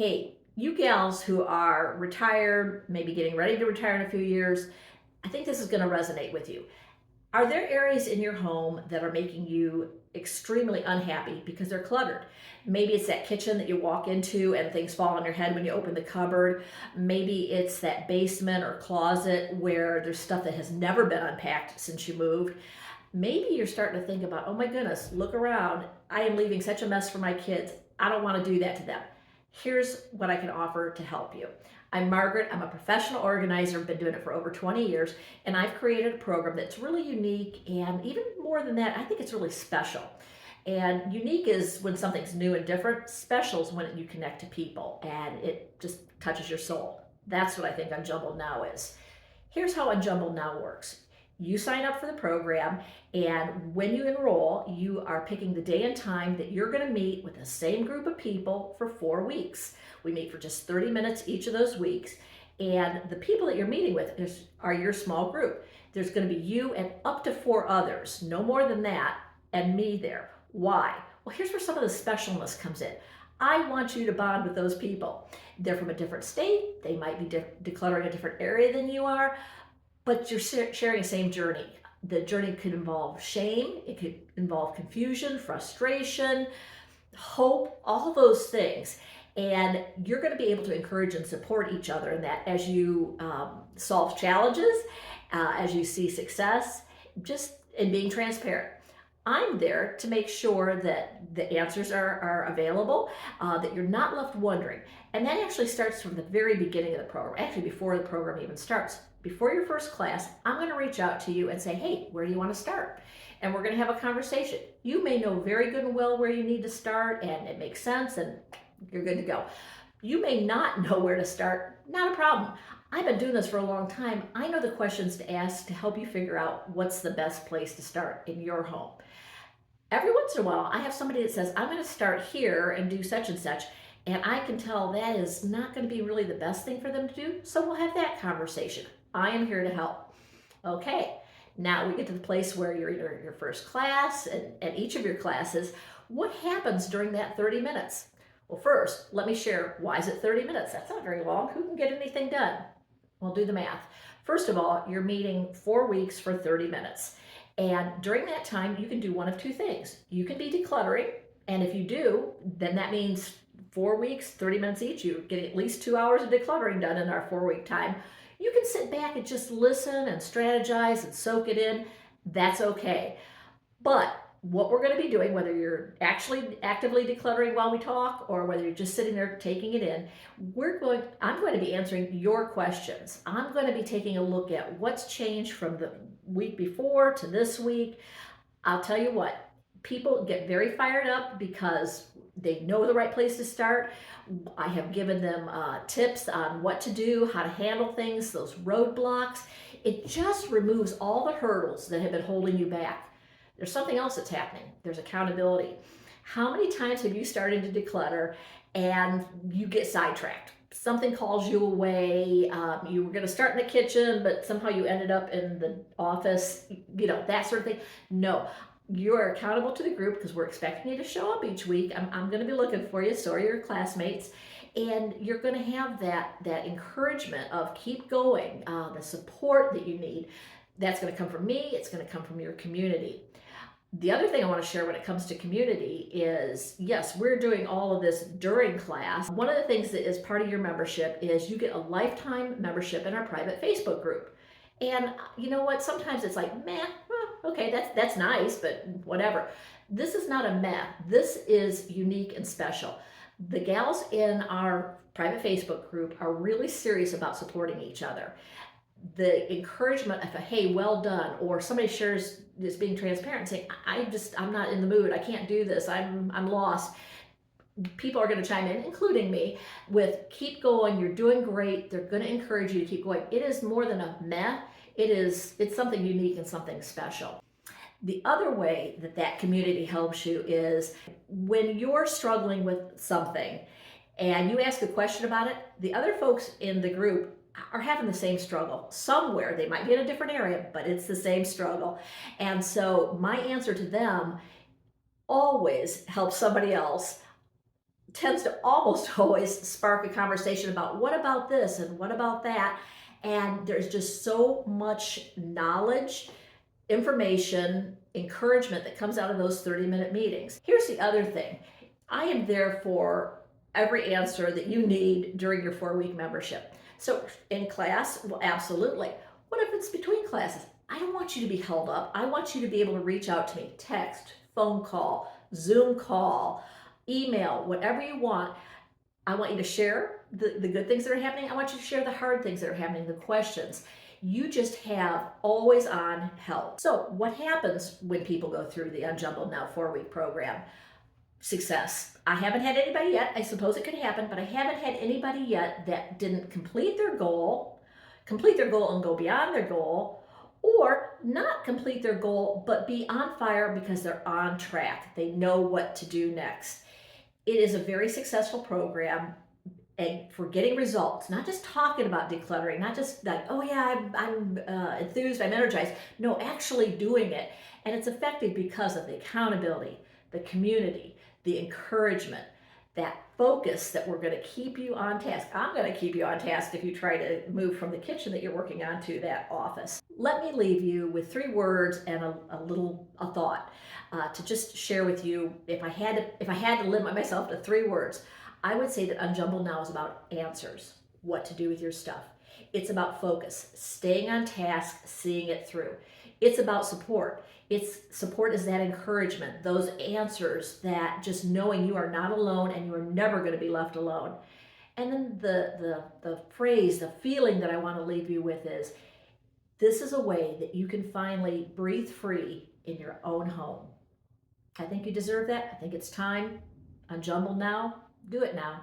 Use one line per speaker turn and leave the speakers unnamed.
Hey, you gals who are retired, maybe getting ready to retire in a few years, I think this is going to resonate with you. Are there areas in your home that are making you extremely unhappy because they're cluttered? Maybe it's that kitchen that you walk into and things fall on your head when you open the cupboard. Maybe it's that basement or closet where there's stuff that has never been unpacked since you moved. Maybe you're starting to think about, oh my goodness, look around. I am leaving such a mess for my kids. I don't want to do that to them. Here's what I can offer to help you. I'm Margaret. I'm a professional organizer, been doing it for over 20 years, and I've created a program that's really unique, and even more than that, I think it's really special. And unique is when something's new and different. Special is when you connect to people and it just touches your soul. That's what I think Unjumbled Now is. Here's how Unjumbled Now works. You sign up for the program, and when you enroll, you are picking the day and time that you're going to meet with the same group of people for 4 weeks. We meet for just 30 minutes each of those weeks, and the people that you're meeting with are your small group. There's going to be you and up to 4 others, no more than that, and me there. Why? Well, here's where some of the specialness comes in. I want you to bond with those people. They're from a different state. They might be decluttering a different area than you are, but you're sharing the same journey. The journey could involve shame, it could involve confusion, frustration, hope, all those things. And you're going to be able to encourage and support each other in that as you solve challenges, as you see success, just in being transparent. I'm there to make sure that the answers are available, that you're not left wondering. And that actually starts from the very beginning of the program, actually before the program even starts. Before your first class, I'm going to reach out to you and say, hey, where do you want to start? And we're going to have a conversation. You may know very good and well where you need to start, and it makes sense, and you're good to go. You may not know where to start, not a problem. I've been doing this for a long time. I know the questions to ask to help you figure out what's the best place to start in your home. Every once in a while, I have somebody that says, I'm going to start here and do such and such, and I can tell that is not going to be really the best thing for them to do, so we'll have that conversation. I am here to help. Okay, now we get to the place where you're in your first class and each of your classes. What happens during that 30 minutes? Well, first, let me share, why is it 30 minutes? That's not very long. Who can get anything done? Well, do the math. First of all, you're meeting 4 weeks for 30 minutes. And during that time, you can do one of two things. You can be decluttering, and if you do, then that means 4 weeks, 30 minutes each. You get at least 2 hours of decluttering done in our 4-week time. You can sit back and just listen and strategize and soak it in. That's okay. But what we're going to be doing, whether you're actually actively decluttering while we talk or whether you're just sitting there taking it in, I'm going to be answering your questions. I'm going to be taking a look at what's changed from the week before to this week. I'll tell you what, people get very fired up because they know the right place to start. I have given them tips on what to do, how to handle things, those roadblocks. It just removes all the hurdles that have been holding you back. There's something else that's happening. There's accountability. How many times have you started to declutter and you get sidetracked? Something calls you away. You were going to start in the kitchen, but somehow you ended up in the office, that sort of thing. No, you are accountable to the group because we're expecting you to show up each week. I'm going to be looking for you. So are your classmates. And you're going to have that encouragement of keep going, the support that you need. That's going to come from me. It's going to come from your community. The other thing I want to share when it comes to community is, yes, we're doing all of this during class. One of the things that is part of your membership is you get a lifetime membership in our private Facebook group. And you know what? Sometimes it's like, meh, well, okay, that's nice, but whatever. This is not a meh. This is unique and special. The gals in our private Facebook group are really serious about supporting each other. The encouragement of a, hey, well done, or somebody shares this being transparent and saying, I'm not in the mood, I can't do this, I'm lost. People are going to chime in, including me, with keep going, you're doing great. They're going to encourage you to keep going. It is more than a meh. It's something unique and something special. The other way that community helps you is when you're struggling with something and you ask a question about it, the other folks in the group are having the same struggle somewhere. They might be in a different area, but it's the same struggle. And so my answer to them always helps somebody else tends to almost always spark a conversation about what about this and what about that. And there's just so much knowledge, information, encouragement that comes out of those 30-minute meetings. Here's the other thing. I am there for every answer that you need during your 4-week membership. So in class, well, absolutely. What if it's between classes? I don't want you to be held up. I want you to be able to reach out to me, text, phone call, Zoom call, email, whatever you want. I want you to share the good things that are happening. I want you to share the hard things that are happening, the questions. You just have always on help. So what happens when people go through the Unjumbled Now 4-week program? Success. I haven't had anybody yet. I suppose it could happen, but I haven't had anybody yet that didn't complete their goal and go beyond their goal, or not complete their goal but be on fire because they're on track. They know what to do next. It is a very successful program, and for getting results, not just talking about decluttering, not just like, oh yeah, I'm enthused, I'm energized. No, actually doing it. And it's effective because of the accountability, the community, the encouragement, that focus that we're going to keep you on task. I'm going to keep you on task if you try to move from the kitchen that you're working on to that office. Let me leave you with 3 words and a thought to just share with you. If I had to limit myself to 3 words, I would say that Unjumbled Now is about answers, what to do with your stuff. It's about focus, staying on task, seeing it through. It's about support. Support is that encouragement, those answers, that just knowing you are not alone and you are never going to be left alone. And then the phrase, the feeling that I want to leave you with is, this is a way that you can finally breathe free in your own home. I think you deserve that. I think it's time. Unjumbled Now. Do it now.